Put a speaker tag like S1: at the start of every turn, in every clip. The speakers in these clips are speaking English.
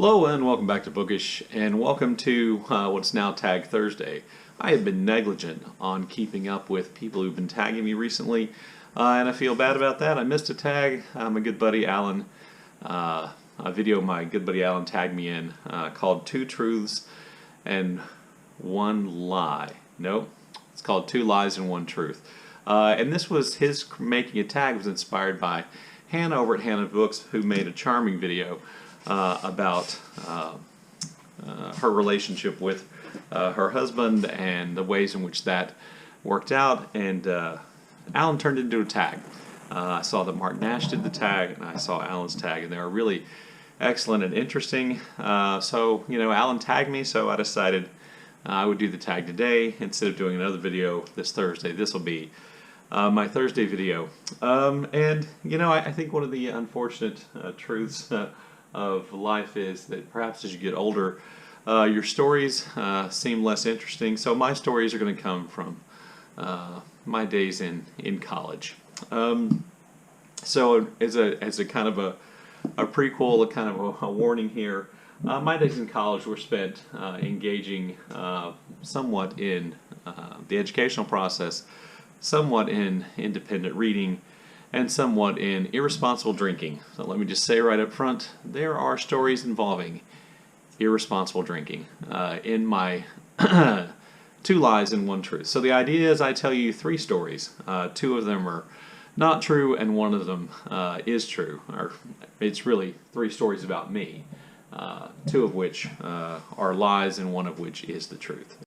S1: Hello and welcome back to Bookish, and welcome to what's now Tag Thursday. I have been negligent on keeping up with people who've been tagging me recently, and I feel bad about that. I missed a tag. My good buddy Alan, a video my good buddy Alan tagged me in called Two Truths and One Lie. Nope, it's called Two Lies and One Truth. And this was his making a tag was inspired by Hannah over at Hannah Books, who made a charming video about her relationship with her husband and the ways in which that worked out, and Alan turned it into a tag. I saw that Mark Nash did the tag, and I saw Alan's tag, and they were really excellent and interesting. So, Alan tagged me, so I decided I would do the tag today instead of doing another video this Thursday. This will be my Thursday video. I think one of the unfortunate truths of life is that perhaps as you get older, your stories seem less interesting. So my stories are going to come from my days in college. So as a kind of a prequel, a kind of a warning here, my days in college were spent engaging somewhat in the educational process, somewhat in independent reading, and somewhat in irresponsible drinking. So let me just say right up front, there are stories involving irresponsible drinking in my Two Lies and One Truth. So the idea is I tell you three stories. Two of them are not true and one of them is true. Or it's really three stories about me, two of which are lies and one of which is the truth.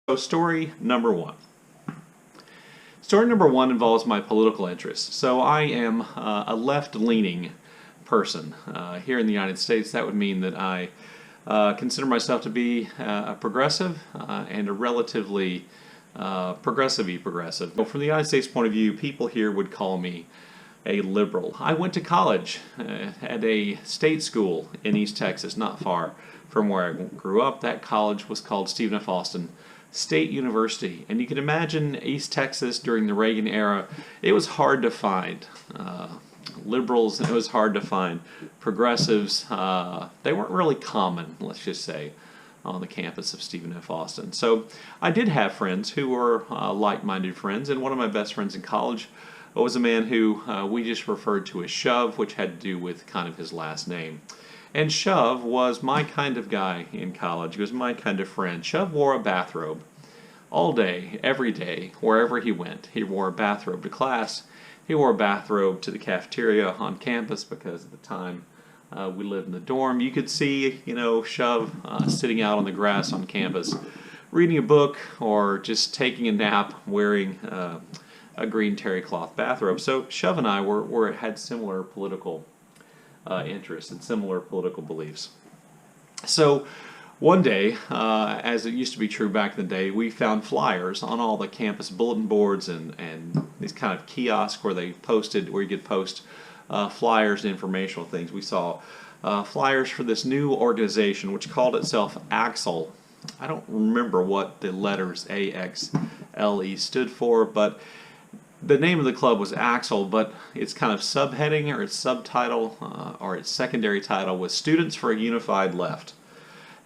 S1: So story number one. Story number one involves my political interests. So I am a left-leaning person. Here in the United States, that would mean that I consider myself to be a progressive and a relatively progressive. Well, from the United States point of view, people here would call me a liberal. I went to college at a state school in East Texas, not far from where I grew up. That college was called Stephen F. Austin State University, and you can imagine East Texas during the Reagan era. It was hard to find liberals, and it was hard to find progressives. They weren't really common, let's just say, on the campus of Stephen F. Austin. So I did have friends who were like-minded friends, and one of my best friends in college was a man who we just referred to as Shove, which had to do with kind of his last name. And Shove was my kind of guy in college. He was my kind of friend. Shove wore a bathrobe all day, every day, wherever he went. He wore a bathrobe to class. He wore a bathrobe to the cafeteria on campus because at the time we lived in the dorm. You could see, Shove sitting out on the grass on campus, reading a book or just taking a nap wearing a green terry cloth bathrobe. So Shove and I had similar political interests and similar political beliefs. So one day, as it used to be true back in the day, we found flyers on all the campus bulletin boards and these kind of kiosks where you could post flyers and informational things. We saw flyers for this new organization which called itself AXLE. I don't remember what the letters AXLE stood for, but the name of the club was AXLE, but its kind of subheading or its subtitle or its secondary title was Students for a Unified Left.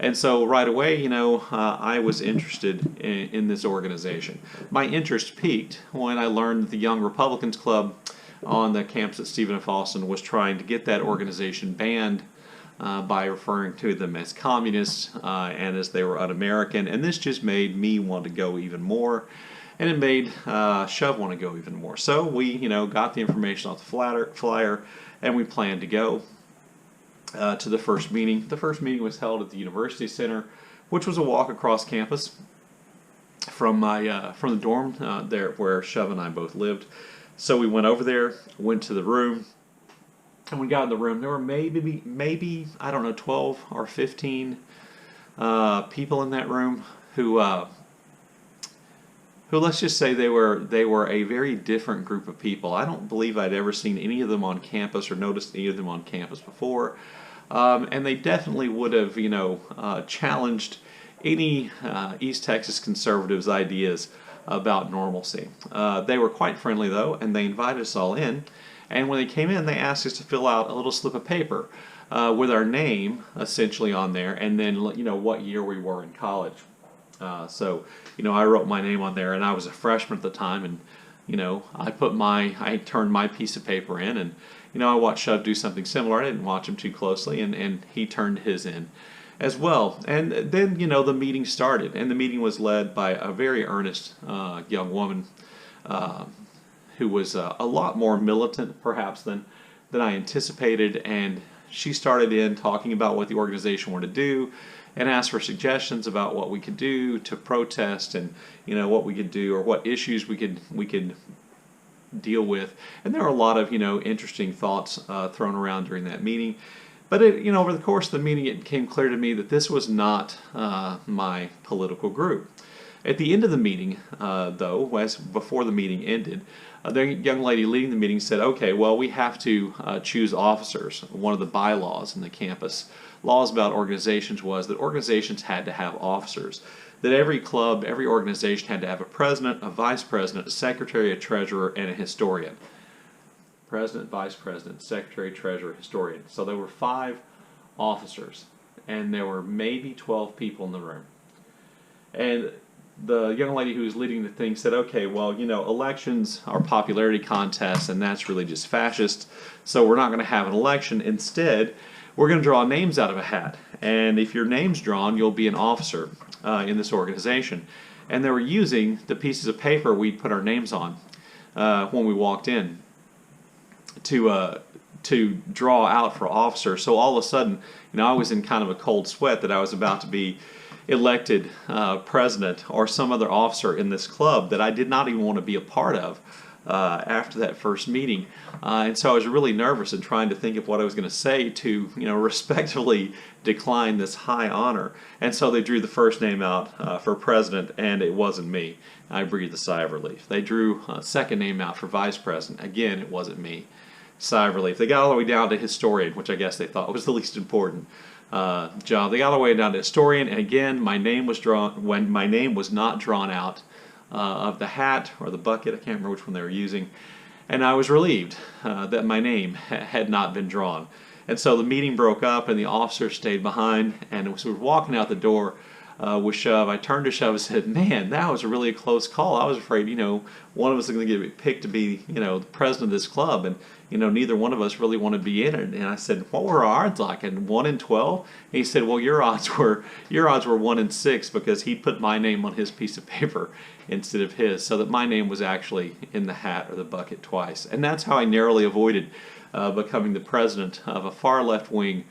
S1: And so right away, I was interested in this organization. My interest peaked when I learned that the Young Republicans Club on the campus at Stephen F. Austin was trying to get that organization banned by referring to them as communists and as they were un-American. And this just made me want to go even more. And it made Shove want to go even more. So we, got the information off the flyer, and we planned to go to the first meeting. The first meeting was held at the University Center, which was a walk across campus from the dorm there where Shove and I both lived. So we went over there, went to the room, and we got in the room. There were maybe I don't know, 12 or 15 people in that room who let's just say they were a very different group of people. I don't believe I'd ever seen any of them on campus or noticed any of them on campus before. And they definitely would have, challenged any East Texas conservatives' ideas about normalcy. They were quite friendly, though, and they invited us all in. And when they came in, they asked us to fill out a little slip of paper with our name essentially on there, and then what year we were in college. So I wrote my name on there, and I was a freshman at the time, and I turned my piece of paper in, and I watched Shove do something similar. I didn't watch him too closely, and he turned his in as well. And then the meeting started, and the meeting was led by a very earnest young woman who was a lot more militant perhaps than I anticipated, and she started in talking about what the organization wanted to do and asked for suggestions about what we could do to protest, and what we could do or what issues we could deal with. And there were a lot of interesting thoughts thrown around during that meeting. But over the course of the meeting, it became clear to me that this was not my political group. At the end of the meeting, though, before the meeting ended, the young lady leading the meeting said, "Okay, well, we have to choose officers." One of the bylaws in the campus laws about organizations was that organizations had to have officers. That every club, every organization had to have a president, a vice president, a secretary, a treasurer, and a historian. President, vice president, secretary, treasurer, historian. So there were 5 officers, and there were maybe 12 people in the room. And the young lady who was leading the thing said, "Okay, well, elections are popularity contests, and that's really just fascist, so we're not going to have an election. Instead, we're going to draw names out of a hat, and if your name's drawn, you'll be an officer in this organization." And they were using the pieces of paper we'd put our names on when we walked in to draw out for officer. So all of a sudden, I was in kind of a cold sweat that I was about to be elected president or some other officer in this club that I did not even want to be a part of after that first meeting. And so I was really nervous and trying to think of what I was going to say to, respectfully decline this high honor. And so they drew the first name out for president, and it wasn't me. I breathed a sigh of relief. They drew a second name out for vice president. Again, it wasn't me. Sigh of relief. They got all the way down to historian, which I guess they thought was the least important job. They got all the way down to historian, and again, my name was drawn when my name was not drawn out of the hat or the bucket. I can't remember which one they were using, and I was relieved that my name had not been drawn. And so the meeting broke up, and the officer stayed behind, and as we were walking out the door with Shove, I turned to Shove and said, "Man, that was really a close call. I was afraid, one of us is going to get picked to be, the president of this club, and neither one of us really want to be in it." And I said, "What were our odds like?" And 1 in 12. And he said, "Well, your odds were 1 in 6 because he put my name on his piece of paper instead of his, so that my name was actually in the hat or the bucket twice." And that's how I narrowly avoided becoming the president of a far left wing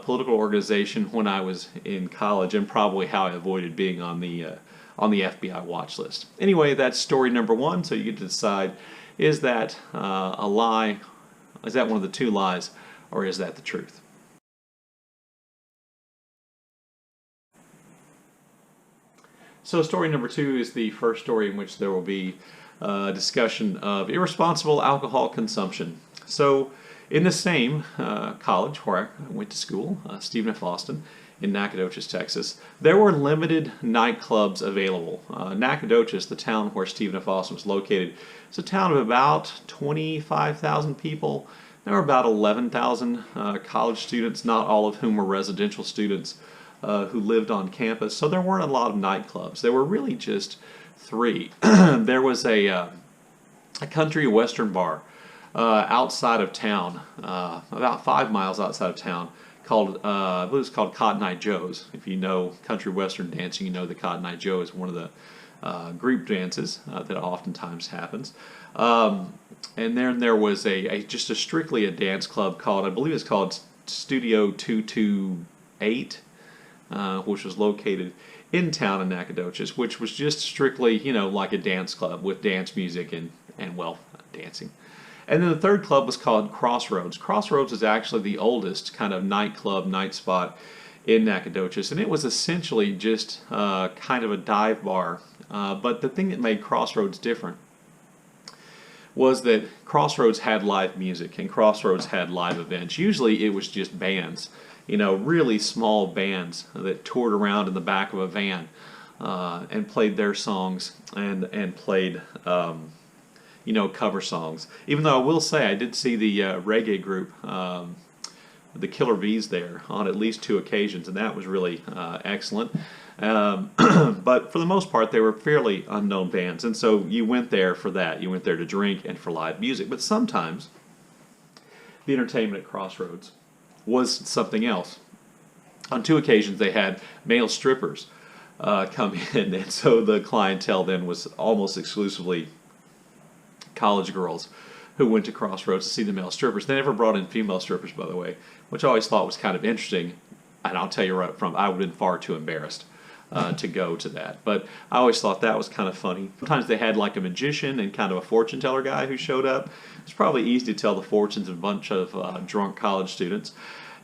S1: political organization when I was in college, and probably how I avoided being on the FBI watch list. Anyway, that's story number 1. So you get to decide: is that a lie? Is that one of the 2 lies, or is that the truth? So story number 2 is the first story in which there will be a discussion of irresponsible alcohol consumption. So in the same college where I went to school, Stephen F. Austin, in Nacogdoches, Texas, there were limited nightclubs available. Nacogdoches, the town where Stephen F. Austin was located, is a town of about 25,000 people. There were about 11,000 college students, not all of whom were residential students who lived on campus. So there weren't a lot of nightclubs. There were really just 3. There was a country western bar outside of town, about 5 miles outside of town, called I believe it's called Cotton Eye Joe's. If you know country western dancing, you know that Cotton Eye Joe is one of the group dances that oftentimes happens. And then there was just strictly a dance club called, I believe it's called Studio 228, which was located in town in Nacogdoches, which was just strictly, like a dance club with dance music and dancing. And then the third club was called Crossroads. Crossroads is actually the oldest kind of nightclub, night spot in Nacogdoches, and it was essentially just kind of a dive bar. But the thing that made Crossroads different was that Crossroads had live music and Crossroads had live events. Usually it was just bands, really small bands that toured around in the back of a van and played their songs and played cover songs. Even though I will say I did see the reggae group, the Killer Bees, there on at least 2 occasions, and that was really excellent. But for the most part, they were fairly unknown bands, and so you went there for that. You went there to drink and for live music. But sometimes the entertainment at Crossroads was something else. On 2 occasions, they had male strippers come in, and so the clientele then was almost exclusively college girls who went to Crossroads to see the male strippers. They never brought in female strippers, by the way, which I always thought was kind of interesting. And I'll tell you right up front, I would have been far too embarrassed to go to that. But I always thought that was kind of funny. Sometimes they had like a magician and kind of a fortune teller guy who showed up. It's probably easy to tell the fortunes of a bunch of drunk college students.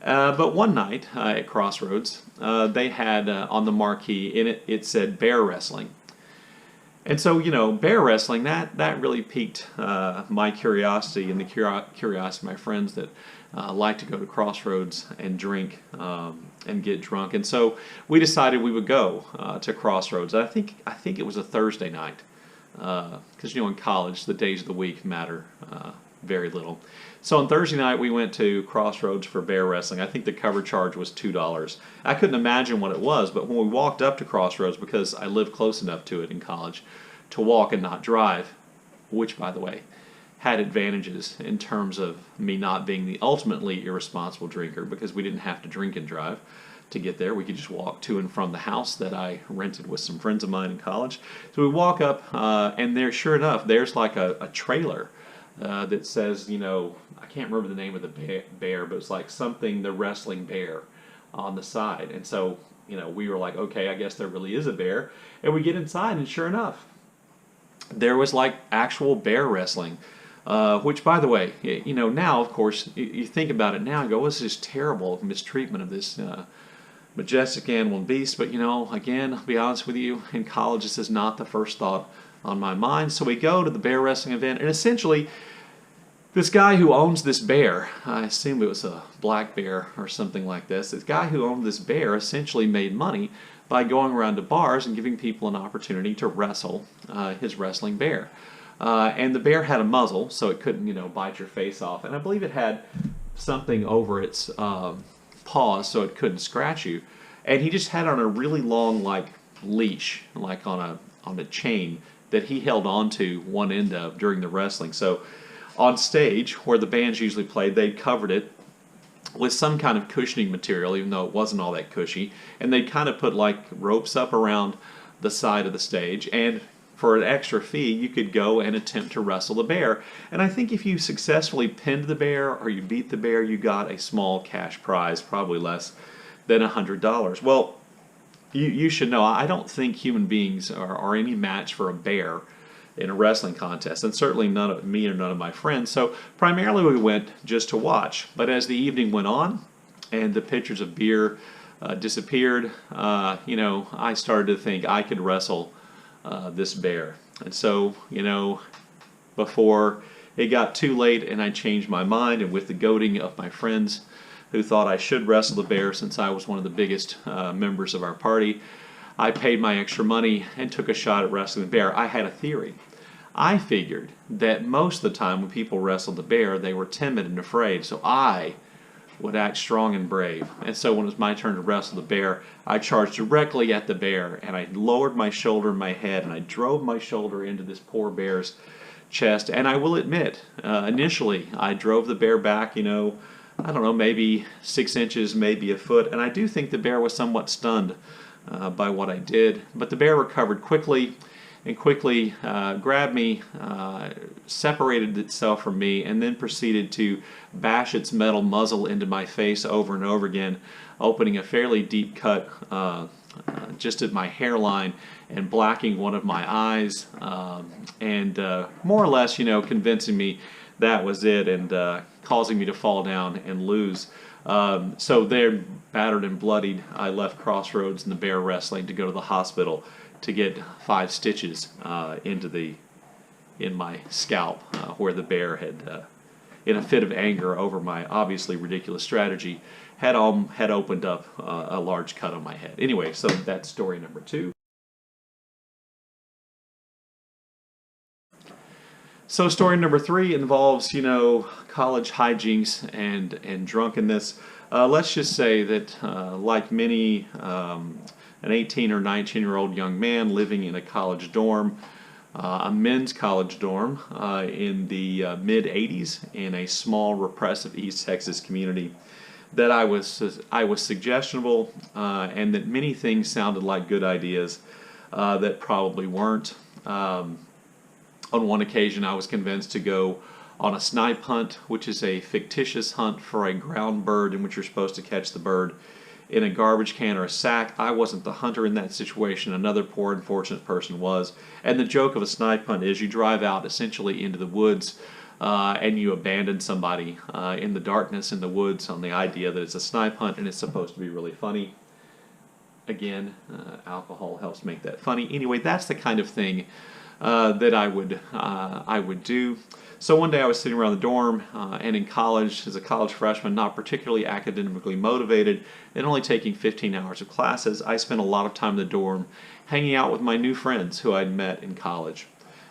S1: But one night at Crossroads, they had on the marquee in it, it said bear wrestling. And so, bear wrestling, that really piqued my curiosity and the curiosity of my friends that like to go to Crossroads and drink and get drunk. And so we decided we would go to Crossroads. I think it was a Thursday night because, in college, the days of the week matter very little. So on Thursday night, we went to Crossroads for bear wrestling. I think the cover charge was $2. I couldn't imagine what it was, but when we walked up to Crossroads, because I lived close enough to it in college to walk and not drive, which, by the way, had advantages in terms of me not being the ultimately irresponsible drinker, because we didn't have to drink and drive to get there. We could just walk to and from the house that I rented with some friends of mine in college. So we walk up, and there, sure enough, there's like a trailer that says, I can't remember the name of the bear, but it's like something, the wrestling bear, on the side. And so, we were like, okay, I guess there really is a bear. And we get inside, and sure enough, there was like actual bear wrestling. Which, by the way, now, of course, you think about it now and go, this is terrible mistreatment of this majestic animal and beast. But, again, I'll be honest with you, in college, this is not the first thought on my mind. So we go to the bear wrestling event, and essentially, this guy who owns this bear, I assume it was a black bear or something like this guy who owned this bear essentially made money by going around to bars and giving people an opportunity to wrestle his wrestling bear. And the bear had a muzzle, so it couldn't, bite your face off. And I believe it had something over its paws, so it couldn't scratch you. And he just had on a really long, leash, like on a chain that he held onto one end of during the wrestling. So on stage, where the bands usually played, they'd covered it with some kind of cushioning material, even though it wasn't all that cushy. And they'd kind of put ropes up around the side of the stage, and for an extra fee, you could go and attempt to wrestle the bear. And I think if you successfully pinned the bear or you beat the bear, you got a small cash prize, probably less than $100. Well, you should know, I don't think human beings are any match for a bear in a wrestling contest, and certainly none of me or none of my friends. So primarily we went just to watch. But as the evening went on and the pitchers of beer disappeared, I started to think I could wrestle this bear. And so, before it got too late and I changed my mind, and with the goading of my friends who thought I should wrestle the bear since I was one of the biggest members of our party, I paid my extra money and took a shot at wrestling the bear. I had a theory. I figured that most of the time when people wrestled the bear, they were timid and afraid, so I would act strong and brave. And so when it was my turn to wrestle the bear, I charged directly at the bear, and I lowered my shoulder and my head, and I drove my shoulder into this poor bear's chest. And I will admit, initially, I drove the bear back, I don't know, maybe 6 inches, maybe a foot, and I do think the bear was somewhat stunned by what I did. But the bear recovered quickly and quickly grabbed me, separated itself from me, and then proceeded to bash its metal muzzle into my face over and over again, opening a fairly deep cut just at my hairline and blacking one of my eyes, and more or less, convincing me that was it, and causing me to fall down and lose. So there, battered and bloodied, I left Crossroads and the bear wrestling to go to the hospital to get 5 stitches in my scalp, where the bear had, in a fit of anger over my obviously ridiculous strategy, had opened up a large cut on my head. Anyway, so that's story number 2. So story number 3 involves, college hijinks and drunkenness. Let's just say that, like many, an 18 or 19-year-old young man living in a college dorm, a men's college dorm in the mid 80s in a small repressive East Texas community, that I was suggestionable, and that many things sounded like good ideas that probably weren't. On one occasion, I was convinced to go on a snipe hunt, which is a fictitious hunt for a ground bird in which you're supposed to catch the bird in a garbage can or a sack. I wasn't the hunter in that situation. Another poor, unfortunate person was. And the joke of a snipe hunt is you drive out essentially into the woods and you abandon somebody in the darkness in the woods on the idea that it's a snipe hunt and it's supposed to be really funny. Again, alcohol helps make that funny. Anyway, that's the kind of thing that I would do. So one day I was sitting around the dorm and in college as a college freshman, not particularly academically motivated and only taking 15 hours of classes. I spent a lot of time in the dorm hanging out with my new friends who I'd met in college.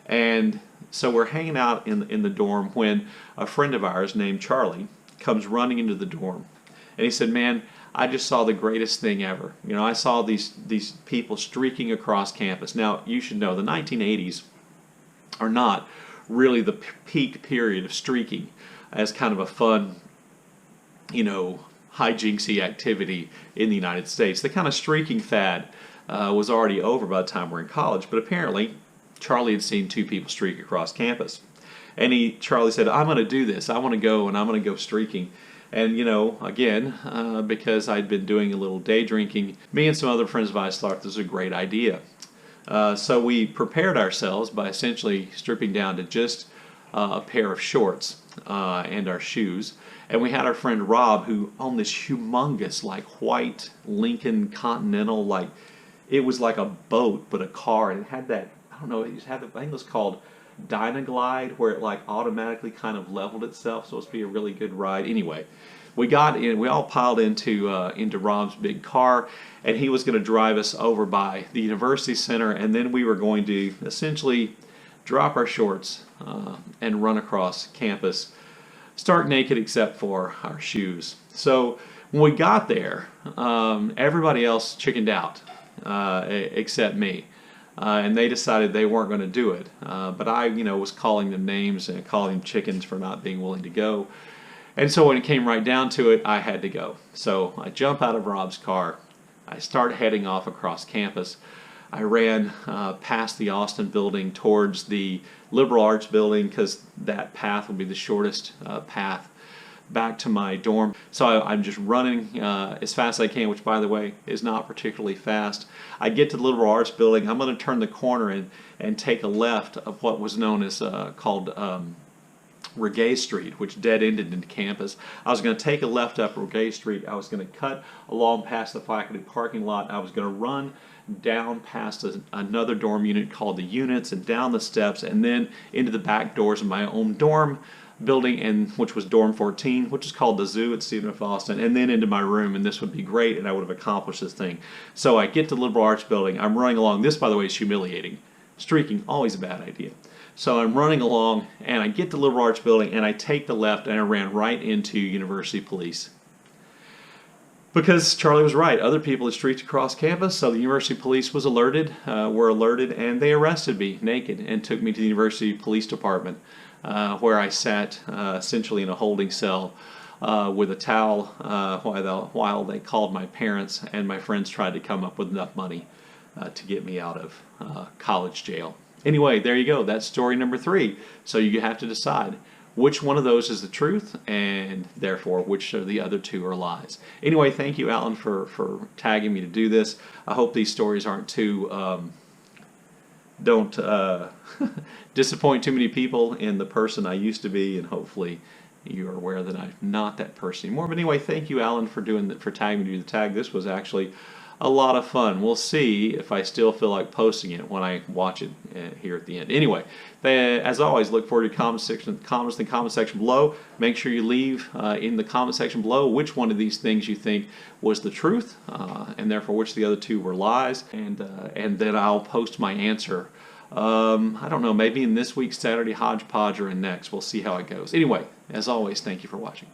S1: And so we're hanging out in the dorm when a friend of ours named Charlie comes running into the dorm. And he said, "Man, I just saw the greatest thing ever. I saw these people streaking across campus." Now, you should know the 1980s are not really the peak period of streaking as kind of a fun, hijinksy activity in the United States. The kind of streaking fad was already over by the time we're in college, but apparently Charlie had seen 2 people streak across campus. And Charlie said, "I'm going to do this. I want to go, and I'm going to go streaking." And, again, because I'd been doing a little day drinking, me and some other friends of ours thought this was a great idea. So we prepared ourselves by essentially stripping down to just a pair of shorts and our shoes. And we had our friend Rob, who owned this humongous, white Lincoln Continental, it was like a boat, but a car. And it had that, I don't know, I think it was called Dynaglide, where it automatically kind of leveled itself, so it's supposed to be a really good ride. Anyway, we all piled into Rob's big car, and he was going to drive us over by the university center, and then we were going to essentially drop our shorts and run across campus, stark naked except for our shoes. So when we got there, everybody else chickened out except me. And they decided they weren't going to do it. But I, was calling them names and calling them chickens for not being willing to go. And so when it came right down to it, I had to go. So I jump out of Rob's car. I start heading off across campus. I ran past the Austin building towards the liberal arts building because that path would be the shortest path back to my dorm. So I'm just running as fast as I can, which, by the way, is not particularly fast. I get to the liberal arts building. I'm going to turn the corner and take a left of what was known as called Regay Street, which dead-ended into campus. I was going to take a left up Regay Street. I was going to cut along past the faculty parking lot. I was going to run down past another dorm unit called the Units and down the steps and then into the back doors of my own dorm building, which was dorm 14, which is called the Zoo at Stephen F. Austin, and then into my room, and this would be great, and I would have accomplished this thing. So I get to the liberal arts building. I'm running along. This, by the way, is humiliating. Streaking, always a bad idea. So I'm running along, and I get to the liberal arts building, and I take the left, and I ran right into University Police. Because Charlie was right. Other people had streaked across campus, so the University Police were alerted, and they arrested me naked and took me to the University Police Department, where I sat essentially in a holding cell with a towel while they called my parents, and my friends tried to come up with enough money to get me out of college jail. Anyway, there you go. That's story number 3. So you have to decide which one of those is the truth, and therefore which of the other 2 are lies. Anyway, thank you, Alan, for tagging me to do this. I hope these stories aren't too don't disappoint too many people in the person I used to be, and hopefully you are aware that I'm not that person anymore. But anyway, thank you, Alan, for tagging me to do the tag. This was actually a lot of fun. We'll see if I still feel like posting it when I watch it here at the end. Anyway, as always, look forward to comments in the comment section below. Make sure you leave in the comment section below which one of these things you think was the truth, and therefore which of the other 2 were lies, and then I'll post my answer I don't know, maybe in this week's Saturday Hodgepodge or in next. We'll see how it goes. Anyway, as always, thank you for watching.